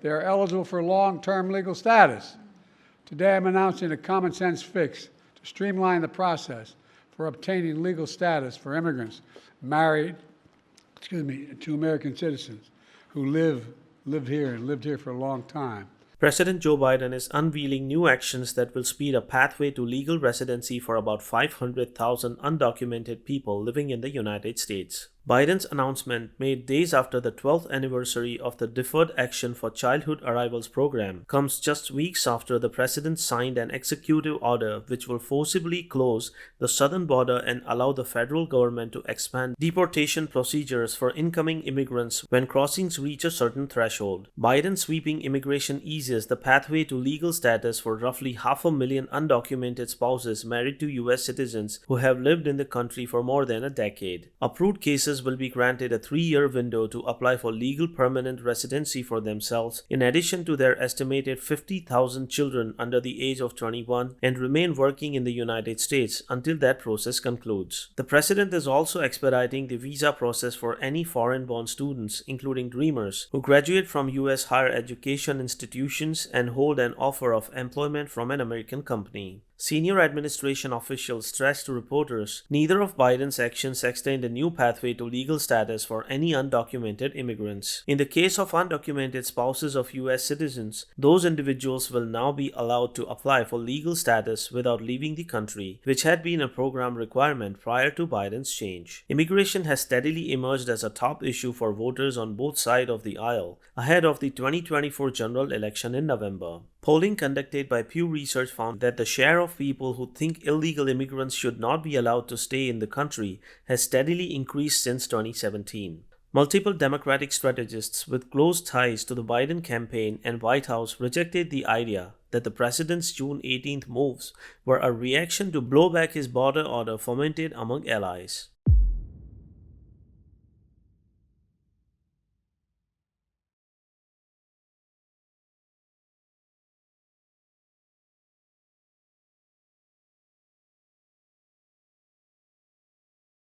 they are eligible for long-term legal status. Today, I'm announcing a common-sense fix to streamline the process for obtaining legal status for immigrants married, to American citizens who lived here for a long time. President Joe Biden is unveiling new actions that will speed a pathway to legal residency for about 500,000 undocumented people living in the United States. Biden's announcement, made days after the 12th anniversary of the Deferred Action for Childhood Arrivals program, comes just weeks after the president signed an executive order which will forcibly close the southern border and allow the federal government to expand deportation procedures for incoming immigrants when crossings reach a certain threshold. Biden's sweeping immigration eases the pathway to legal status for roughly 500,000 undocumented spouses married to U.S. citizens who have lived in the country for more than a decade. Approved cases will be granted a 3-year window to apply for legal permanent residency for themselves, in addition to their estimated 50,000 children under the age of 21, and remain working in the United States until that process concludes. The president is also expediting the visa process for any foreign-born students, including Dreamers, who graduate from U.S. higher education institutions and hold an offer of employment from an American company. Senior administration officials stressed to reporters neither of Biden's actions extend a new pathway to legal status for any undocumented immigrants. In the case of undocumented spouses of U.S. citizens, those individuals will now be allowed to apply for legal status without leaving the country, which had been a program requirement prior to Biden's change. Immigration has steadily emerged as a top issue for voters on both sides of the aisle ahead of the 2024 general election in November. Polling conducted by Pew Research found that the share of people who think illegal immigrants should not be allowed to stay in the country has steadily increased since 2017. Multiple Democratic strategists with close ties to the Biden campaign and White House rejected the idea that the president's June 18th moves were a reaction to blowback his border order fomented among allies.